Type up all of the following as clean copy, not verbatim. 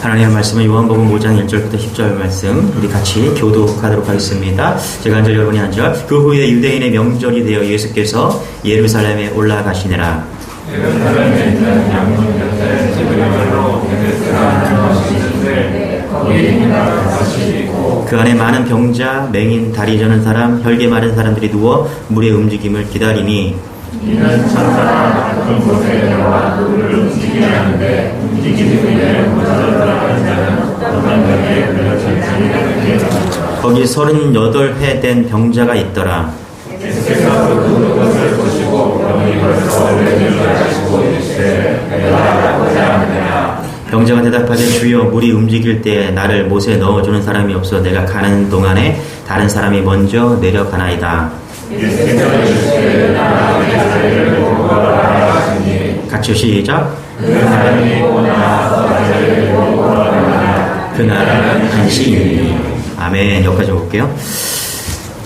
하나님의 말씀은 요한복음 5장 1절부터 10절 말씀 우리 같이 교독하도록 하겠습니다. 제가 한 절 여러분이 한 절. 그 후에 유대인의 명절이 되어 예수께서 예루살렘에 올라가시니라. 예루살렘에 있는 양문 곁에 지브리말로 베데스다라는 것이 있는데 거기 이나 다시 있고 그 안에 많은 병자, 맹인, 다리 저는 사람, 혈기 마른 사람들이 누워 물의 움직임을 기다리니 이는 천사가 높은 곳에 내려와 물을 움직이게 하는데 움직이는 후에 모자를 따라가는 자는 어떤 병에 걸려진 자니라. 거기 38해 된 병자가 있더라. 예수께서 그 것을 보시고 병이 벌써 오래되어 가시고 이르시되 내가 보지 않느냐. 병자가 대답하되 주여 물이 움직일 때에 나를 못에 넣어주는 사람이 없어 내가 가는 동안에 다른 사람이 먼저 내려가나이다. 예수께서 이르시되 나가 내 자리를 보고라 하시니 같이 시작. 그 사람이 오나 자리를 보고라 그날은 한시이니. 아멘. 여기까지 볼게요.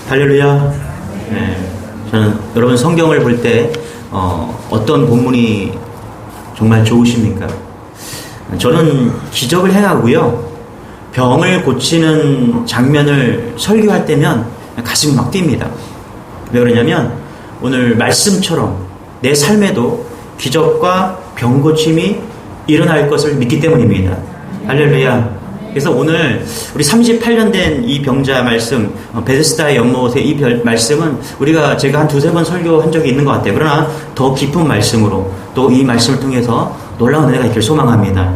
할렐루야. 네. 저는 여러분 성경을 볼 때 어떤 본문이 정말 좋으십니까? 저는 기적을 행하고요, 병을 고치는 장면을 설교할 때면 가슴이 막 뜁니다. 왜 그러냐면 오늘 말씀처럼 내 삶에도 기적과 병 고침이 일어날 것을 믿기 때문입니다. 할렐루야. 그래서 오늘 우리 38년 된 이 병자 말씀, 베데스다의 연못의 이 말씀은 제가 한 두세 번 설교한 적이 있는 것 같아요. 그러나 더 깊은 말씀으로 또 이 말씀을 통해서 놀라운 은혜가 있길 소망합니다.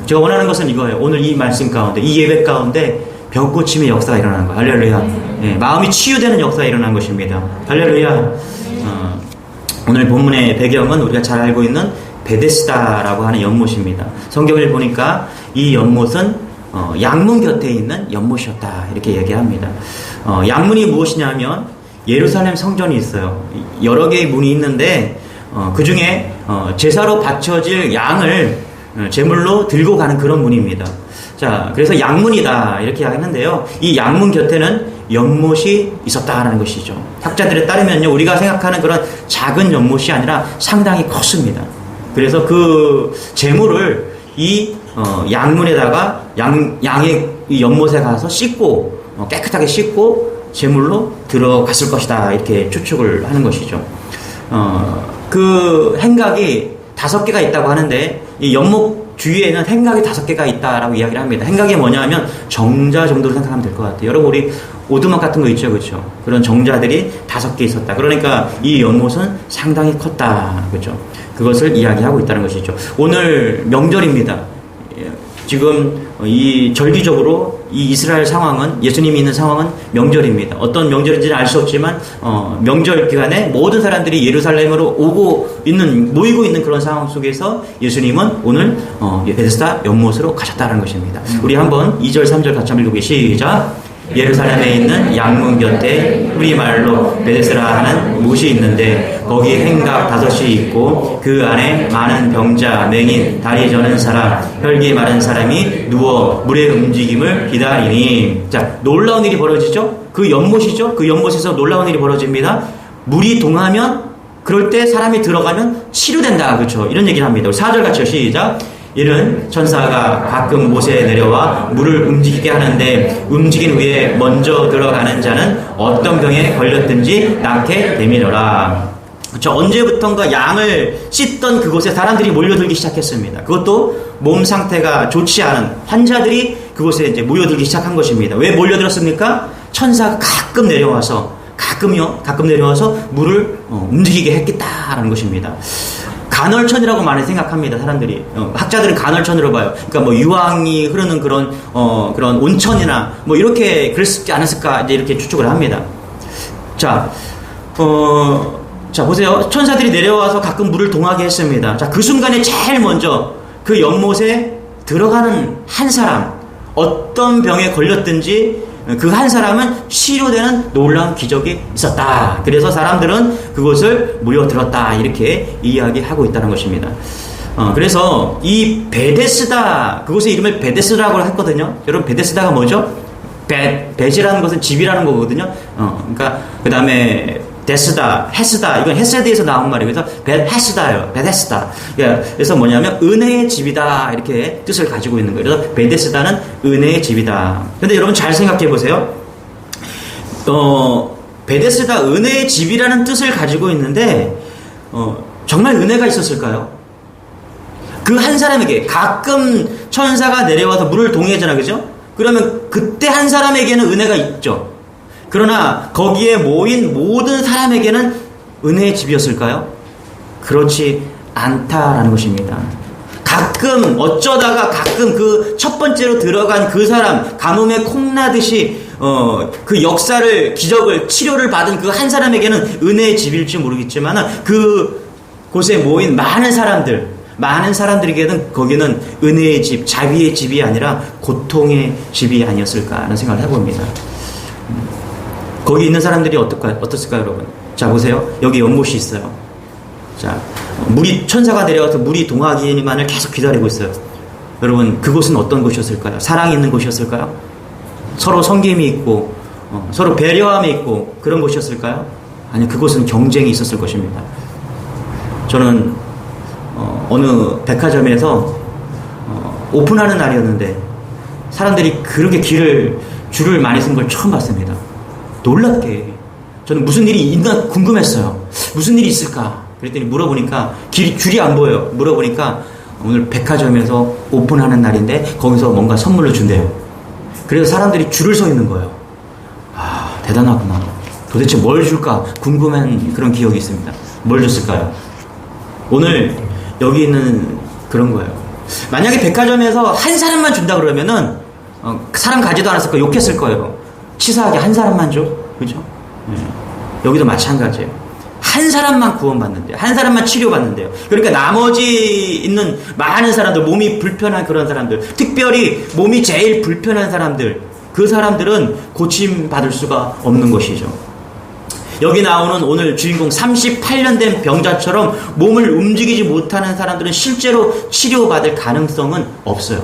제가 원하는 것은 이거예요. 오늘 이 말씀 가운데, 이 예배 가운데 병 고침의 역사가 일어나는 거예요. 할렐루야. 마음이 치유되는 역사가 일어난 것입니다. 할렐루야. 오늘 본문의 배경은 우리가 잘 알고 있는 베데스다라고 하는 연못입니다. 성경을 보니까 이 연못은 양문 곁에 있는 연못이었다 이렇게 얘기합니다. 양문이 무엇이냐면 예루살렘 성전이 있어요. 여러 개의 문이 있는데 그 중에 제사로 바쳐질 양을 제물로 들고 가는 그런 문입니다. 자, 그래서 양문이다 이렇게 하는데요. 이 양문 곁에는 연못이 있었다라는 것이죠. 학자들에 따르면요, 우리가 생각하는 그런 작은 연못이 아니라 상당히 컸습니다. 그래서 그 제물을 이 양문에다가 양의 이 연못에 가서 씻고 깨끗하게 씻고 제물로 들어갔을 것이다 이렇게 추측을 하는 것이죠. 그 행각이 5개가 있다고 하는데 이 연못 주위에는 행각이 5개가 있다라고 이야기를 합니다. 행각이 뭐냐 하면 정자 정도로 생각하면 될 것 같아요. 여러분 우리 오두막 같은 거 있죠, 그렇죠? 그런 정자들이 5개 있었다. 그러니까 이 연못은 상당히 컸다, 그렇죠? 그것을 이야기하고 있다는 것이죠. 오늘 명절입니다. 지금 이 절기적으로 이 이스라엘 상황은, 예수님이 있는 상황은 명절입니다. 어떤 명절인지는 알 수 없지만 명절 기간에 모든 사람들이 예루살렘으로 모이고 있는 그런 상황 속에서 예수님은 오늘 베데스다 연못으로 가셨다는 것입니다. 우리 한번 2절 3절 같이 한번 읽어보기 시작. 예루살렘에 있는 양문 곁에 우리말로 베데스라 하는 못이 있는데 거기 행각 5이 있고 그 안에 많은 병자, 맹인, 다리 저는 사람, 혈기 마른 사람이 누워 물의 움직임을 기다리니. 자, 놀라운 일이 벌어지죠? 그 연못이죠? 그 연못에서 놀라운 일이 벌어집니다. 물이 동하면, 그럴 때 사람이 들어가면 치료된다, 그렇죠? 이런 얘기를 합니다. 4절 같이요, 시작. 이는 천사가 가끔 못에 내려와 물을 움직이게 하는데 움직인 후에 먼저 들어가는 자는 어떤 병에 걸렸든지 낫게 되미더라. 그렇죠? 언제부턴가 양을 씻던 그곳에 사람들이 몰려들기 시작했습니다. 그것도 몸 상태가 좋지 않은 환자들이 그곳에 이제 모여들기 시작한 것입니다. 왜 몰려들었습니까? 천사가 가끔 내려와서 물을 움직이게 했겠다라는 것입니다. 간헐천이라고 많이 생각합니다, 사람들이. 학자들은 간헐천으로 봐요. 그러니까 뭐 유황이 흐르는 그런 온천이나 뭐 이렇게 그랬지 않았을까 이제 이렇게 추측을 합니다. 자, 보세요. 천사들이 내려와서 가끔 물을 동하게 했습니다. 자, 그 순간에 제일 먼저 그 연못에 들어가는 한 사람, 어떤 병에 걸렸든지 그 한 사람은 치료되는 놀라운 기적이 있었다. 그래서 사람들은 그것을 모여들었다 이렇게 이야기하고 있다는 것입니다. 그래서 이 베데스다, 그곳의 이름을 베데스다라고 했거든요. 여러분 베데스다가 뭐죠? 베지라는 것은 집이라는 거거든요. 그러니까 그 다음에 데스다, 헤스다. 이건 헤세드에서 나온 말이에요. 그래서 베데스다예요. 베데스다. 그래서 뭐냐면 은혜의 집이다. 이렇게 뜻을 가지고 있는 거예요. 그래서 베데스다는 은혜의 집이다. 근데 여러분 잘 생각해 보세요. 베데스다 은혜의 집이라는 뜻을 가지고 있는데 정말 은혜가 있었을까요? 그 한 사람에게 가끔 천사가 내려와서 물을 동의하잖아, 그죠? 그러면 그때 한 사람에게는 은혜가 있죠. 그러나 거기에 모인 모든 사람에게는 은혜의 집이었을까요? 그렇지 않다라는 것입니다. 가끔 어쩌다가 가끔 그 첫 번째로 들어간 그 사람 가뭄에 콩나듯이 그 역사를 기적을 치료를 받은 그 한 사람에게는 은혜의 집일지 모르겠지만 그 곳에 모인 많은 사람들에게는 거기는 은혜의 집, 자비의 집이 아니라 고통의 집이 아니었을까 하는 생각을 해봅니다. 거기 있는 사람들이 어떻을까요, 여러분? 자, 보세요. 여기 연못이 있어요. 자, 천사가 내려와서 물이 동하기만을 계속 기다리고 있어요. 여러분, 그곳은 어떤 곳이었을까요? 사랑이 있는 곳이었을까요? 서로 섬김이 있고, 서로 배려함이 있고, 그런 곳이었을까요? 아니, 그곳은 경쟁이 있었을 것입니다. 저는, 어느 백화점에서, 오픈하는 날이었는데, 사람들이 그렇게 줄을 많이 쓴 걸 처음 봤습니다. 놀랍게. 저는 무슨 일이 있나 궁금했어요. 무슨 일이 있을까? 그랬더니 물어보니까 줄이 안 보여요. 물어보니까 오늘 백화점에서 오픈하는 날인데 거기서 뭔가 선물을 준대요. 그래서 사람들이 줄을 서 있는 거예요. 아, 대단하구나. 도대체 뭘 줄까 궁금한 그런 기억이 있습니다. 뭘 줬을까요? 오늘 여기 있는 그런 거예요. 만약에 백화점에서 한 사람만 준다 그러면은 사람 가지도 않았을 거예요. 욕했을 거예요. 치사하게 한 사람만 줘? 그죠? 네. 여기도 마찬가지예요. 한 사람만 구원받는데요. 한 사람만 치료받는데요. 그러니까 나머지 있는 많은 사람들, 몸이 불편한 그런 사람들, 특별히 몸이 제일 불편한 사람들, 그 사람들은 고침받을 수가 없는 것이죠. 여기 나오는 오늘 주인공 38년 된 병자처럼 몸을 움직이지 못하는 사람들은 실제로 치료받을 가능성은 없어요.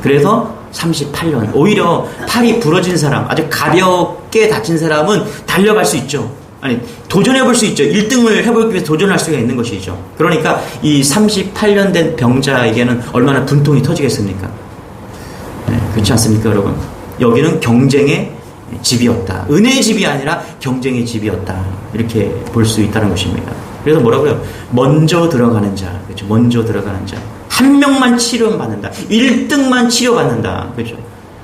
그래서 38년. 오히려 팔이 부러진 사람, 아주 가볍게 다친 사람은 달려갈 수 있죠. 아니, 도전해볼 수 있죠. 1등을 해보기 위해서 도전할 수가 있는 것이죠. 그러니까 이 38년 된 병자에게는 얼마나 분통이 터지겠습니까? 네, 그렇지 않습니까, 여러분? 여기는 경쟁의 집이었다. 은혜의 집이 아니라 경쟁의 집이었다. 이렇게 볼 수 있다는 것입니다. 그래서 뭐라고요? 먼저 들어가는 자. 그렇죠? 먼저 들어가는 자. 한 명만 치료받는다. 1등만 치료받는다. 그렇죠?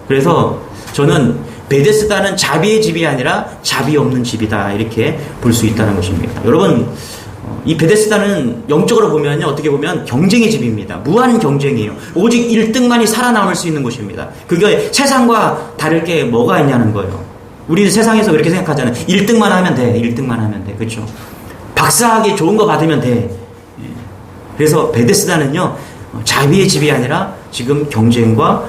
그래서 저는 베데스다는 자비의 집이 아니라 자비 없는 집이다. 이렇게 볼 수 있다는 것입니다. 여러분, 이 베데스다는 영적으로 보면요, 어떻게 보면 경쟁의 집입니다. 무한 경쟁이에요. 오직 1등만이 살아남을 수 있는 곳입니다. 그게 세상과 다를 게 뭐가 있냐는 거예요. 우리 세상에서 그렇게 생각하잖아요. 1등만 하면 돼. 1등만 하면 돼. 그렇죠? 박사학위 좋은 거 받으면 돼. 그래서 베데스다는요, 자비의 집이 아니라 지금 경쟁과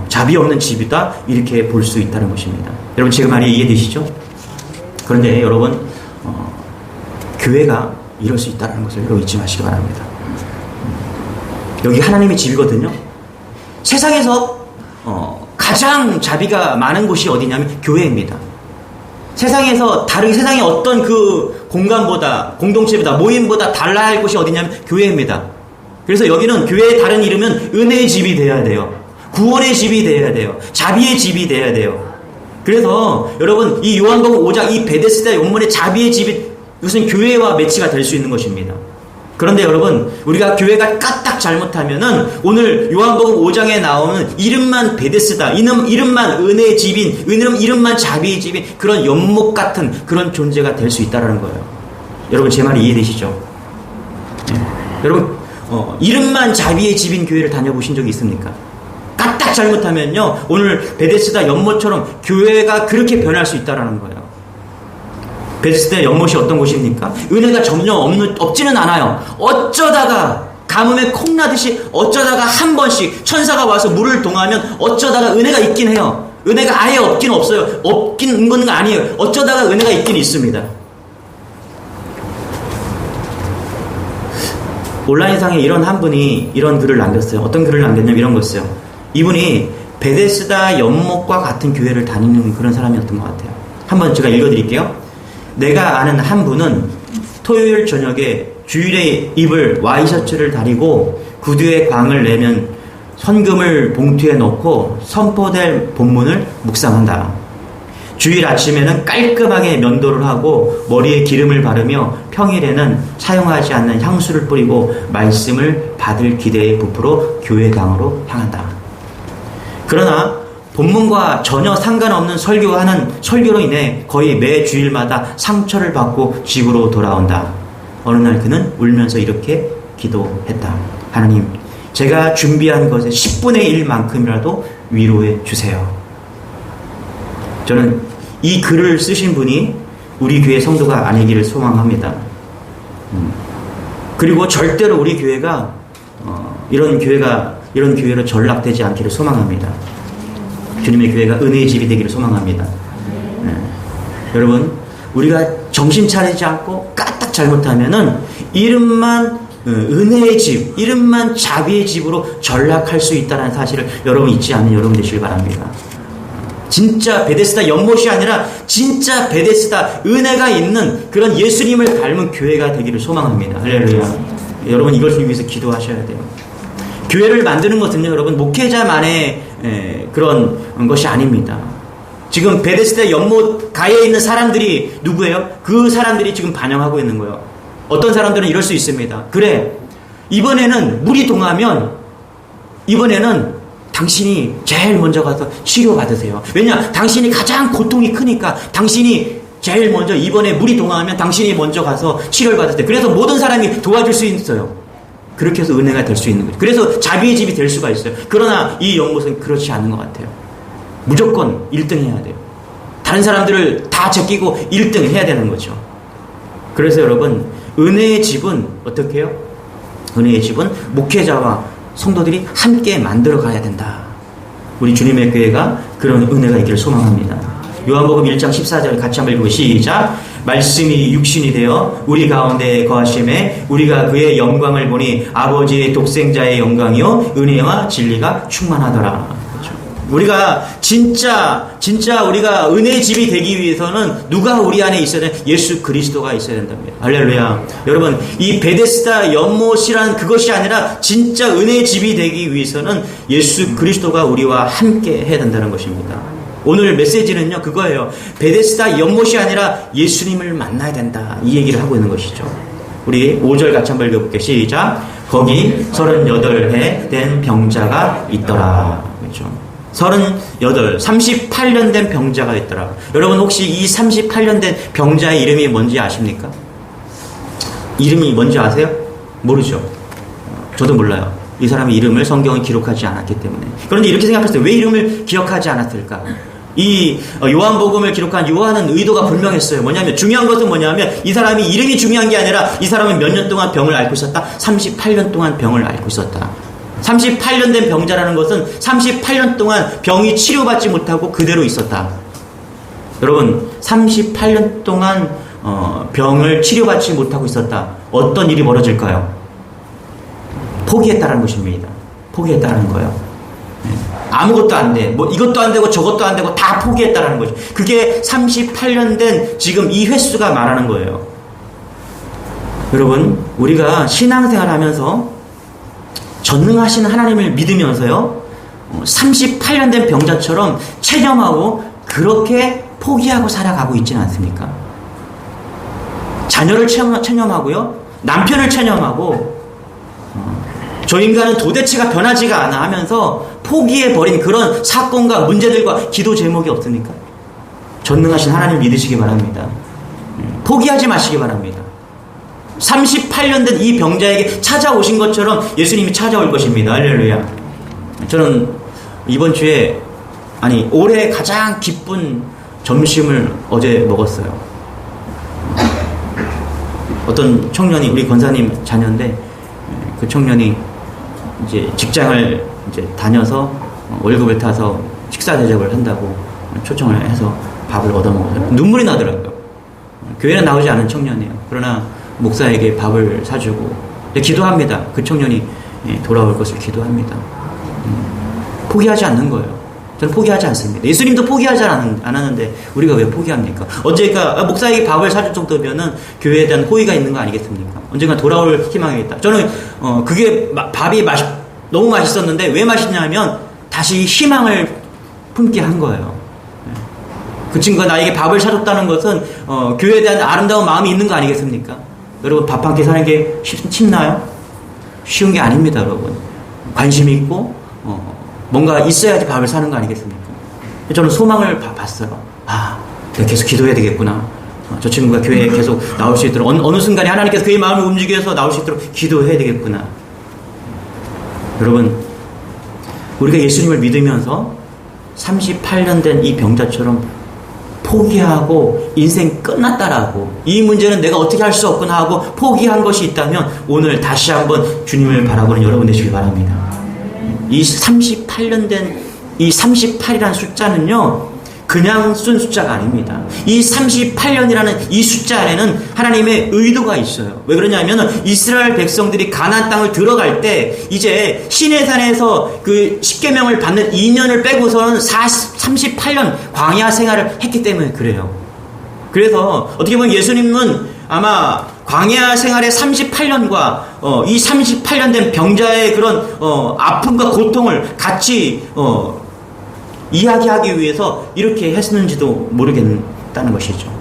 자비 없는 집이다. 이렇게 볼 수 있다는 것입니다. 여러분, 제 말이 이해되시죠? 그런데 여러분, 교회가 이럴 수 있다는 것을 여러분 잊지 마시기 바랍니다. 여기 하나님의 집이거든요. 세상에서 가장 자비가 많은 곳이 어디냐면 교회입니다. 세상에서 세상의 어떤 그 공간보다, 공동체보다, 모임보다 달라야 할 곳이 어디냐면 교회입니다. 그래서 여기는 교회의 다른 이름은 은혜의 집이 되어야 돼요. 구원의 집이 되어야 돼요. 자비의 집이 되어야 돼요. 그래서 여러분, 이 요한복음 5장 이 베데스다 연문의 자비의 집이 이것은 교회와 매치가 될 수 있는 것입니다. 그런데 여러분, 우리가 교회가 까딱 잘못하면은 오늘 요한복음 5장에 나오는 이름만 베데스다, 이름만 은혜의 집인, 이름만 자비의 집인 그런 연못 같은 그런 존재가 될 수 있다는 거예요. 여러분, 제 말이 이해되시죠? 네. 여러분, 이름만 자비의 집인 교회를 다녀보신 적이 있습니까? 까딱 잘못하면요, 오늘 베데스다 연못처럼 교회가 그렇게 변할 수 있다는 거예요. 베데스다 연못이 어떤 곳입니까? 은혜가 전혀 없지는 않아요. 어쩌다가 가뭄에 콩나듯이 어쩌다가 한 번씩 천사가 와서 물을 동하면 어쩌다가 은혜가 있긴 해요. 은혜가 아예 없긴 없어요. 없긴 건 아니에요. 어쩌다가 은혜가 있긴 있습니다. 온라인상에 이런 한 분이 이런 글을 남겼어요. 어떤 글을 남겼냐면 이런 거였어요. 이분이 베데스다 연못과 같은 교회를 다니는 그런 사람이었던 것 같아요. 한번 제가 읽어드릴게요. 내가 아는 한 분은 토요일 저녁에 주일에 입을 와이셔츠를 다리고 구두에 광을 내면 헌금을 봉투에 넣고 선포될 본문을 묵상한다. 주일 아침에는 깔끔하게 면도를 하고 머리에 기름을 바르며 평일에는 사용하지 않는 향수를 뿌리고 말씀을 받을 기대에 부풀어 교회당으로 향한다. 그러나 본문과 전혀 상관없는 설교로 인해 거의 매 주일마다 상처를 받고 집으로 돌아온다. 어느 날 그는 울면서 이렇게 기도했다. 하나님, 제가 준비한 것의 10분의 1만큼이라도 위로해 주세요. 저는 이 글을 쓰신 분이 우리 교회 성도가 아니기를 소망합니다. 그리고 절대로 우리 교회가 이런 교회로 전락되지 않기를 소망합니다. 주님의 교회가 은혜의 집이 되기를 소망합니다. 여러분, 우리가 정신 차리지 않고 까딱 잘못하면은 이름만 은혜의 집, 이름만 자비의 집으로 전락할 수 있다는 사실을 여러분 잊지 않는 여러분 되시길 바랍니다. 진짜 베데스다 연못이 아니라 진짜 베데스다 은혜가 있는 그런 예수님을 닮은 교회가 되기를 소망합니다. 할렐루야. 여러분 이것을 위해서 기도하셔야 돼요. 교회를 만드는 것은요, 여러분 목회자만의 그런 것이 아닙니다. 지금 베데스다 연못 가에 있는 사람들이 누구예요? 그 사람들이 지금 반영하고 있는 거예요. 어떤 사람들은 이럴 수 있습니다. 그래, 이번에는 물이 동하면 이번에는 당신이 제일 먼저 가서 치료받으세요. 왜냐? 당신이 가장 고통이 크니까 당신이 제일 먼저 이번에 물이 동하면 당신이 먼저 가서 치료를 받으세요. 그래서 모든 사람이 도와줄 수 있어요. 그렇게 해서 은혜가 될 수 있는 거죠. 그래서 자비의 집이 될 수가 있어요. 그러나 이 연못은 그렇지 않은 것 같아요. 무조건 1등 해야 돼요. 다른 사람들을 다 제끼고 1등 해야 되는 거죠. 그래서 여러분, 은혜의 집은 어떻게 해요? 은혜의 집은 목회자와 성도들이 함께 만들어 가야 된다. 우리 주님의 교회가 그런 은혜가 있기를 소망합니다. 요한복음 1장 14절 같이 한번 읽고 시작. 말씀이 육신이 되어 우리 가운데 거하심에 우리가 그의 영광을 보니 아버지의 독생자의 영광이요 은혜와 진리가 충만하더라. 우리가 진짜 우리가 은혜의 집이 되기 위해서는 누가 우리 안에 있어야 돼? 예수 그리스도가 있어야 된답니다. 할렐루야. 여러분, 이 베데스다 연못이란 그것이 아니라 진짜 은혜의 집이 되기 위해서는 예수 그리스도가 우리와 함께 해야 된다는 것입니다. 오늘 메시지는요, 그거예요. 베데스다 연못이 아니라 예수님을 만나야 된다. 이 얘기를 하고 있는 것이죠. 우리 5절 같이 한번 읽어볼게요. 시작. 거기 38해 된 병자가 있더라. 그렇죠. 38년 된 병자가 있더라. 여러분 혹시 이 38년 된 병자의 이름이 뭔지 아십니까? 이름이 뭔지 아세요? 모르죠. 저도 몰라요. 이 사람의 이름을 성경에 기록하지 않았기 때문에. 그런데 이렇게 생각했어요. 왜 이름을 기억하지 않았을까? 이 요한복음을 기록한 요한은 의도가 분명했어요. 뭐냐면 중요한 것은 뭐냐면 이 사람이 이름이 중요한 게 아니라 이 사람은 몇 년 동안 병을 앓고 있었다? 38년 동안 병을 앓고 있었다. 38년 된 병자라는 것은 38년 동안 병이 치료받지 못하고 그대로 있었다. 여러분, 38년 동안 병을 치료받지 못하고 있었다. 어떤 일이 벌어질까요? 포기했다는 것입니다. 포기했다는 거예요. 아무것도 안 돼. 뭐 이것도 안 되고 저것도 안 되고 다 포기했다는 거죠. 그게 38년 된 지금 이 횟수가 말하는 거예요. 여러분, 우리가 신앙생활 하면서 전능하신 하나님을 믿으면서요, 38년 된 병자처럼 체념하고 그렇게 포기하고 살아가고 있지는 않습니까? 자녀를 체념하고요, 남편을 체념하고, 저 인간은 도대체가 변하지가 않아 하면서 포기해버린 그런 사건과 문제들과 기도 제목이 없습니까? 전능하신 하나님을 믿으시기 바랍니다. 포기하지 마시기 바랍니다. 38년 된 이 병자에게 찾아오신 것처럼 예수님이 찾아올 것입니다. 할렐루야. 저는 이번 주에, 올해 가장 기쁜 점심을 어제 먹었어요. 어떤 청년이, 우리 권사님 자녀인데, 그 청년이 이제 직장을 이제 다녀서 월급을 타서 식사 대접을 한다고 초청을 해서 밥을 얻어먹어요. 눈물이 나더라고요. 교회는 나오지 않은 청년이에요. 그러나 목사에게 밥을 사주고 기도합니다. 그 청년이 돌아올 것을 기도합니다. 포기하지 않는 거예요. 저는 포기하지 않습니다. 예수님도 포기하지 않았는데 우리가 왜 포기합니까? 언젠가 목사에게 밥을 사줄 정도면은 교회에 대한 호의가 있는 거 아니겠습니까? 언젠가 돌아올 희망이 있다. 저는 그게 밥이 너무 맛있었는데 왜 맛있냐면 다시 희망을 품게 한 거예요. 그 친구가 나에게 밥을 사줬다는 것은 교회에 대한 아름다운 마음이 있는 거 아니겠습니까? 여러분 밥 한 끼 사는 게 쉽나요? 쉬운 게 아닙니다, 여러분. 관심이 있고 뭔가 있어야지 밥을 사는 거 아니겠습니까? 저는 소망을 봤어요. 내가 계속 기도해야 되겠구나. 저 친구가 교회에 계속 나올 수 있도록 어느 순간에 하나님께서 그의 마음을 움직여서 나올 수 있도록 기도해야 되겠구나. 여러분, 우리가 예수님을 믿으면서 38년 된 이 병자처럼 포기하고 인생 끝났다라고, 이 문제는 내가 어떻게 할 수 없구나 하고 포기한 것이 있다면 오늘 다시 한번 주님을 바라보는 여러분 되시길 바랍니다. 이 38년 된 이 38이라는 숫자는요, 그냥 쓴 숫자가 아닙니다. 이 38년이라는 이 숫자 안에는 하나님의 의도가 있어요. 왜 그러냐면 이스라엘 백성들이 가나안 땅을 들어갈 때 이제 시내산에서 그 십계명을 받는 2년을 빼고서는 38년 광야 생활을 했기 때문에 그래요. 그래서 어떻게 보면 예수님은 아마 광야 생활의 38년과 이 38년 된 병자의 그런 아픔과 고통을 같이 이야기하기 위해서 이렇게 했는지도 모르겠다는 것이죠.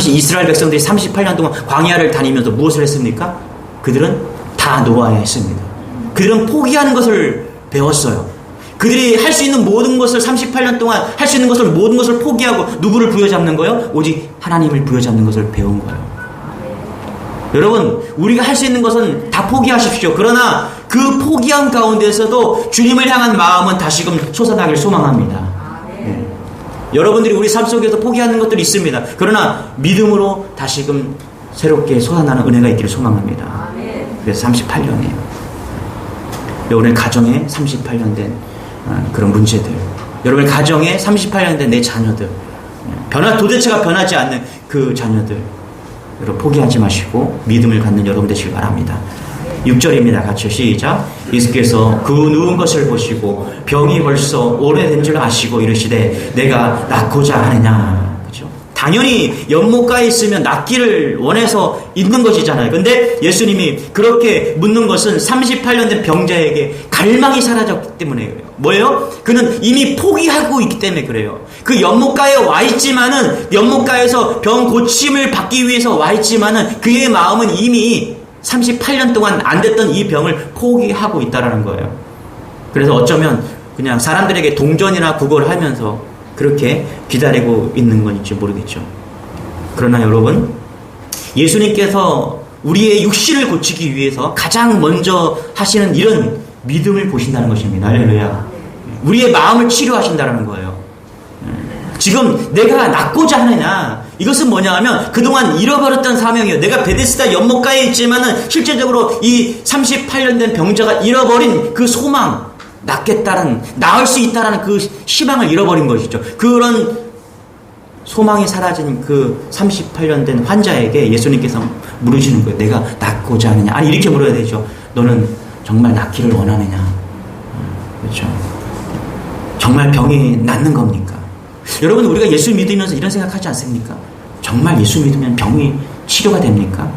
이스라엘 백성들이 38년 동안 광야를 다니면서 무엇을 했습니까? 그들은 다 놓아야 했습니다. 그들은 포기하는 것을 배웠어요. 그들이 할 수 있는 모든 것을 38년 동안 할 수 있는 것을 모든 것을 포기하고 누구를 부여잡는 거예요? 오직 하나님을 부여잡는 것을 배운 거예요. 여러분, 우리가 할 수 있는 것은 다 포기하십시오. 그러나 그 포기한 가운데서도 주님을 향한 마음은 다시금 솟아나길 소망합니다. 네. 여러분들이 우리 삶 속에서 포기하는 것들이 있습니다. 그러나 믿음으로 다시금 새롭게 솟아나는 은혜가 있기를 소망합니다. 그래서 38년이에요. 여러분의 가정에 38년 된 그런 문제들, 여러분의 가정에 38년 된 내 자녀들, 도대체가 변하지 않는 그 자녀들, 여러분 포기하지 마시고 믿음을 갖는 여러분 되시길 바랍니다. 6절입니다. 같이 시작. 예수께서 그 누운 것을 보시고 병이 벌써 오래된 줄 아시고 이르시되 내가 낫고자 하느냐. 그렇죠? 당연히 연못가에 있으면 낫기를 원해서 있는 것이잖아요. 근데 예수님이 그렇게 묻는 것은 38년 된 병자에게 갈망이 사라졌기 때문에 그래요. 뭐예요? 그는 이미 포기하고 있기 때문에 그래요. 그 연못가에 와 있지만은, 연못가에서 병 고침을 받기 위해서 와 있지만은 그의 마음은 이미 38년 동안 안 됐던 이 병을 포기하고 있다라는 거예요. 그래서 어쩌면 그냥 사람들에게 동전이나 구걸을 하면서 그렇게 기다리고 있는 건지 모르겠죠. 그러나 여러분, 예수님께서 우리의 육신을 고치기 위해서 가장 먼저 하시는 이런 믿음을 보신다는 것입니다. 할렐루야. 우리의 마음을 치료하신다는 거예요. 지금 내가 낫고자 하느냐, 이것은 뭐냐 하면 그동안 잃어버렸던 사명이에요. 내가 베데스다 연못가에 있지만은 실제적으로 이 38년 된 병자가 잃어버린 그 소망, 낫겠다는, 나을 수 있다라는 그 희망을 잃어버린 것이죠. 그런 소망이 사라진 그 38년 된 환자에게 예수님께서 물으시는 거예요. 내가 낫고자 하느냐. 아니, 이렇게 물어야 되죠. 너는 정말 낫기를 원하느냐. 그렇죠. 정말 병이 낫는 겁니까? 여러분, 우리가 예수 믿으면서 이런 생각하지 않습니까? 정말 예수 믿으면 병이 치료가 됩니까?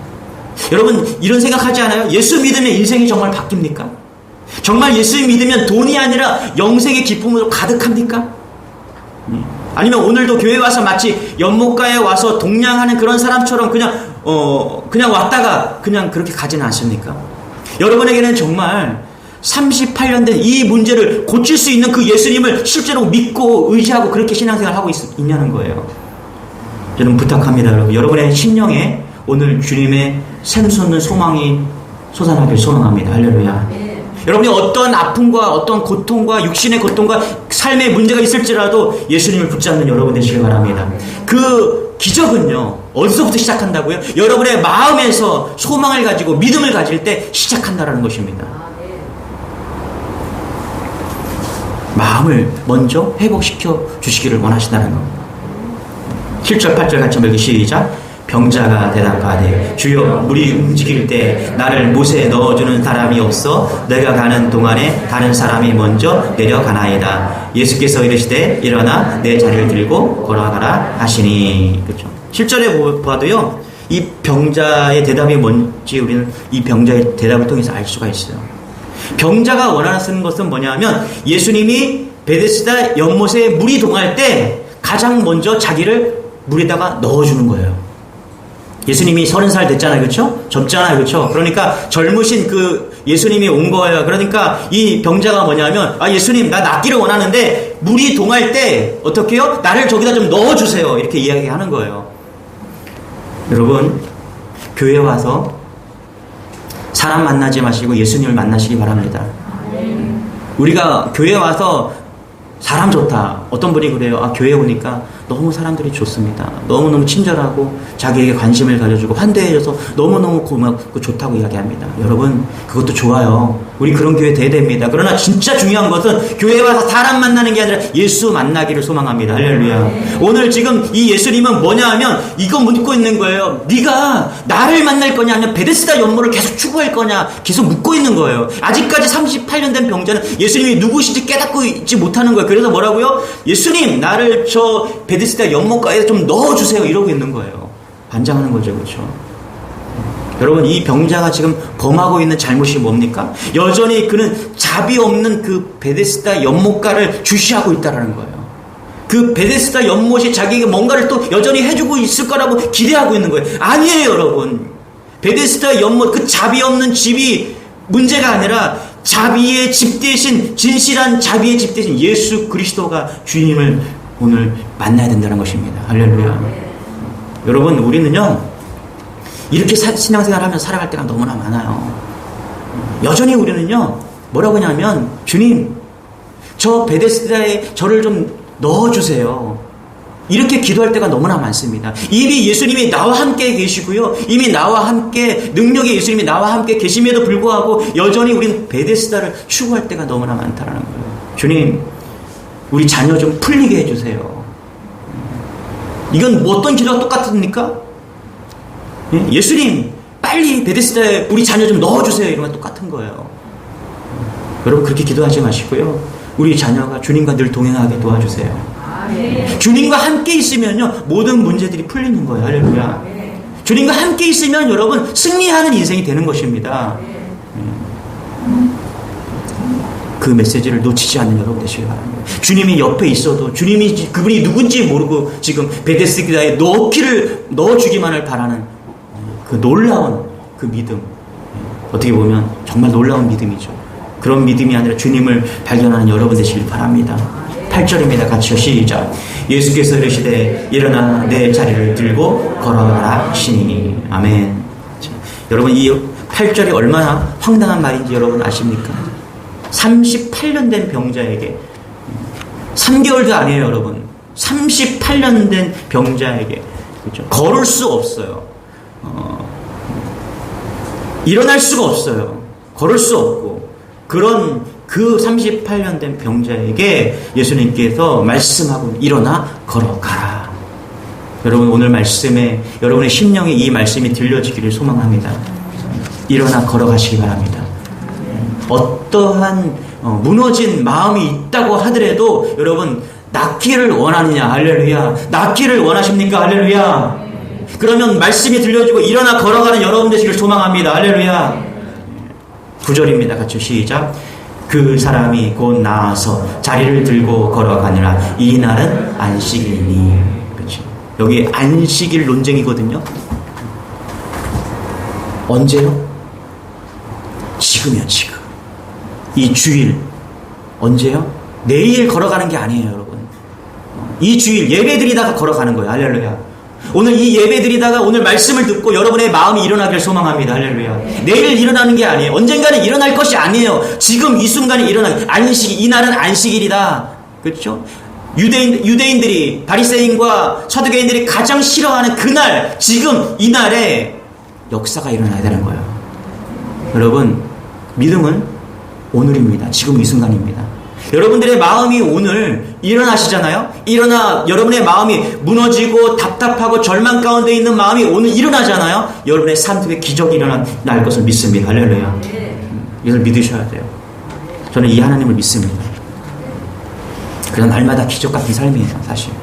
여러분, 이런 생각하지 않아요? 예수 믿으면 인생이 정말 바뀝니까? 정말 예수 믿으면 돈이 아니라 영생의 기쁨으로 가득합니까? 아니면 오늘도 교회 와서 마치 연못가에 와서 동냥하는 그런 사람처럼 그냥 왔다가 그냥 그렇게 가지는 않습니까? 여러분에게는 정말 38년 된 이 문제를 고칠 수 있는 그 예수님을 실제로 믿고 의지하고 그렇게 신앙생활을 하고 있냐는 거예요. 저는 부탁합니다, 여러분. 여러분의 심령에 오늘 주님의 샘솟는 소망이 솟아나길 소망합니다. 할렐루야. 여러분이 어떤 아픔과 어떤 고통과 육신의 고통과 삶의 문제가 있을지라도 예수님을 붙잡는 여러분 되시길 바랍니다. 그 기적은요, 어디서부터 시작한다고요? 여러분의 마음에서 소망을 가지고 믿음을 가질 때 시작한다라는 것입니다. 마음을 먼저 회복시켜 주시기를 원하신다는 겁니다. 7절 8절 같이 한번 시작. 병자가 대답하되 주여 물이 움직일 때 나를 못에 넣어주는 사람이 없어 내가 가는 동안에 다른 사람이 먼저 내려가나이다. 예수께서 이르시되 일어나 내 자리를 들고 걸어가라 하시니. 그렇죠. 7절에 봐도요 이 병자의 대답이 뭔지 우리는 이 병자의 대답을 통해서 알 수가 있어요. 병자가 원하는 것은 뭐냐면 예수님이 베데스다 연못에 물이 동할 때 가장 먼저 자기를 물에다가 넣어주는 거예요. 예수님이 30살 됐잖아요. 그렇죠? 젊잖아요. 그렇죠? 그러니까 젊으신 그 예수님이 온 거예요. 그러니까 이 병자가 뭐냐면 예수님 나 낫기를 원하는데 물이 동할 때 어떻게 해요? 나를 저기다 좀 넣어주세요. 이렇게 이야기하는 거예요. 여러분 교회 와서 사람 만나지 마시고 예수님을 만나시기 바랍니다. 우리가 교회 와서 사람 좋다. 어떤 분이 그래요. 교회에 오니까 너무 사람들이 좋습니다. 너무너무 친절하고 자기에게 관심을 가져주고 환대해줘서 너무너무 고맙고 좋다고 이야기합니다. 여러분 그것도 좋아요. 우리 그런 교회 돼야 됩니다. 그러나 진짜 중요한 것은 교회에 와서 사람 만나는 게 아니라 예수 만나기를 소망합니다. 할렐루야. 오늘 지금 이 예수님은 뭐냐 하면 이거 묻고 있는 거예요. 네가 나를 만날 거냐 아니면 베데스다 연못을 계속 추구할 거냐 계속 묻고 있는 거예요. 아직까지 38년 된 병자는 예수님이 누구신지 깨닫고 있지 못하는 거예요. 그래서 뭐라고요? 예수님 나를 저 베데스다 연못가에 좀 넣어주세요 이러고 있는 거예요. 반장하는 거죠. 그렇죠? 여러분 이 병자가 지금 범하고 있는 잘못이 뭡니까? 여전히 그는 자비 없는 그 베데스다 연못가를 주시하고 있다는 거예요. 그 베데스다 연못이 자기에게 뭔가를 또 여전히 해주고 있을 거라고 기대하고 있는 거예요. 아니에요. 여러분 베데스다 연못 그 자비 없는 집이 문제가 아니라 자비의 집 대신 진실한 자비의 집 대신 예수 그리스도가 주님을 오늘 만나야 된다는 것입니다. 할렐루야. 여러분 우리는요 이렇게 신앙생활 하면서 살아갈 때가 너무나 많아요. 여전히 우리는요 뭐라고 하냐면 주님 저 베데스다에 저를 좀 넣어주세요 이렇게 기도할 때가 너무나 많습니다. 이미 예수님이 나와 함께 계시고요 이미 나와 함께 능력의 예수님이 나와 함께 계심에도 불구하고 여전히 우리는 베데스다를 추구할 때가 너무나 많다는 거예요. 주님 우리 자녀 좀 풀리게 해주세요. 이건 뭐 어떤 기도가 똑같습니까? 예수님 빨리 베데스다에 우리 자녀 좀 넣어주세요 이런 건 똑같은 거예요. 여러분 그렇게 기도하지 마시고요 우리 자녀가 주님과 늘 동행하게 도와주세요. 주님과 함께 있으면요 모든 문제들이 풀리는 거예요. 할렐루야. 주님과 함께 있으면 여러분 승리하는 인생이 되는 것입니다. 그 메시지를 놓치지 않는 여러분 되시길 바랍니다. 주님이 옆에 있어도 주님이 그분이 누군지 모르고 지금 베데스다에 넣어주기만을 바라는 그 놀라운 그 믿음, 어떻게 보면 정말 놀라운 믿음이죠. 그런 믿음이 아니라 주님을 발견하는 여러분 되시길 바랍니다. 8절입니다. 같이요. 시작. 예수께서 이르시되 일어나 내 자리를 들고 걸어가라 하시니. 아멘. 자, 여러분 이 8절이 얼마나 황당한 말인지 여러분 아십니까? 38년 된 병자에게 3개월도 아니에요. 여러분 38년 된 병자에게 그렇죠? 걸을 수 없어요. 일어날 수가 없어요. 걸을 수 없고 그런 그 38년 된 병자에게 예수님께서 말씀하고 일어나 걸어가라. 여러분 오늘 말씀에 여러분의 심령에 이 말씀이 들려지기를 소망합니다. 일어나 걸어가시기 바랍니다. 어떠한 무너진 마음이 있다고 하더라도 여러분 낫기를 원하느냐. 할렐루야. 낫기를 원하십니까? 할렐루야. 그러면 말씀이 들려주고 일어나 걸어가는 여러분 되시길 소망합니다. 할렐루야. 9절입니다. 같이 시작. 그 사람이 곧 나아서 자리를 들고 걸어가니라. 이 날은 안식일이니. 그렇죠. 여기 안식일 논쟁이거든요. 언제요? 지금이요. 지금. 이 주일 언제요? 내일 걸어가는 게 아니에요. 여러분. 이 주일 예배드리다가 걸어가는 거예요. 할렐루야. 오늘 이 예배드리다가 오늘 말씀을 듣고 여러분의 마음이 일어나길 소망합니다. 할렐루야. 내일 일어나는 게 아니에요. 언젠가는 일어날 것이 아니에요. 지금 이 순간에 일어나는 안식, 이날은 안식일이다. 그렇죠? 유대인들이 바리새인과 서두개인들이 가장 싫어하는 그날, 지금 이날에 역사가 일어나야 되는 거예요. 여러분 믿음은 오늘입니다. 지금 이 순간입니다. 여러분들의 마음이 오늘 일어나시잖아요. 여러분의 마음이 무너지고 답답하고 절망 가운데 있는 마음이 오늘 일어나잖아요. 여러분의 삶 속에 기적이 일어날 것을 믿습니다. 할렐루야. 이걸 믿으셔야 돼요. 저는 이 하나님을 믿습니다. 그래서 날마다 기적 같은 삶이에요, 사실.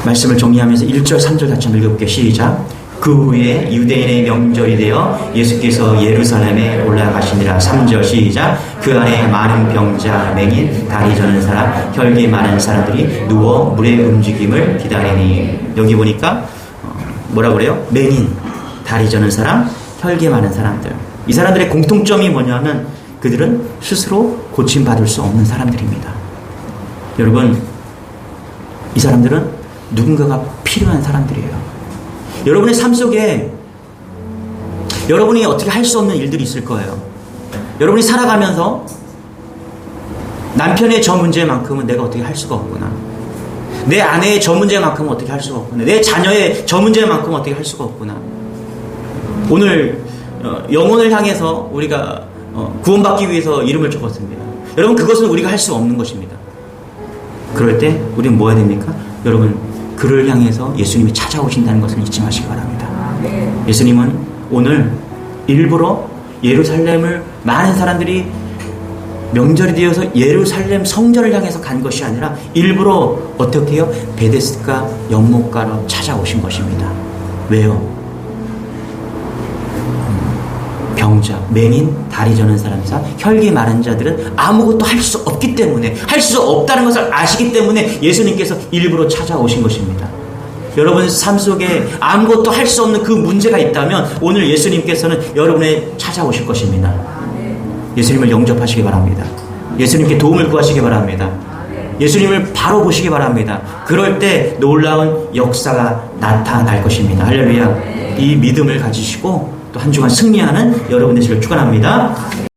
말씀을 정리하면서 1절, 3절 같이 한번 읽어볼게요. 시작. 그 후에 유대인의 명절이 되어 예수께서 예루살렘에 올라가시니라. 3절 시작. 그 안에 많은 병자, 맹인, 다리 저는 사람, 혈기 많은 사람들이 누워 물의 움직임을 기다리니. 여기 보니까 뭐라 그래요? 맹인, 다리 저는 사람, 혈기 많은 사람들. 이 사람들의 공통점이 뭐냐면 그들은 스스로 고침받을 수 없는 사람들입니다. 여러분, 이 사람들은 누군가가 필요한 사람들이에요. 여러분의 삶 속에 여러분이 어떻게 할 수 없는 일들이 있을 거예요. 여러분이 살아가면서 남편의 저 문제만큼은 내가 어떻게 할 수가 없구나. 내 아내의 저 문제만큼은 어떻게 할 수가 없구나. 내 자녀의 저 문제만큼은 어떻게 할 수가 없구나. 오늘 영혼을 향해서 우리가 구원받기 위해서 이름을 적었습니다. 여러분, 그것은 우리가 할 수 없는 것입니다. 그럴 때 우리는 뭐 해야 됩니까? 여러분, 그를 향해서 예수님이 찾아오신다는 것을 잊지 마시기 바랍니다. 예수님은 오늘 일부러 예루살렘을 많은 사람들이 명절이 되어서 예루살렘 성전을 향해서 간 것이 아니라 일부러 어떻게 해요? 베데스다 연못가로 찾아오신 것입니다. 왜요? 병자, 맹인, 다리 저는 사람사, 혈기 마른 자들은 아무것도 할 수 없기 때문에, 할 수 없다는 것을 아시기 때문에 예수님께서 일부러 찾아오신 것입니다. 여러분 삶 속에 아무것도 할 수 없는 그 문제가 있다면 오늘 예수님께서는 여러분의 찾아오실 것입니다. 예수님을 영접하시기 바랍니다. 예수님께 도움을 구하시기 바랍니다. 예수님을 바로 보시기 바랍니다. 그럴 때 놀라운 역사가 나타날 것입니다. 할렐루야. 이 믿음을 가지시고 또 한 주간 승리하는 여러분 되시길 축원합니다.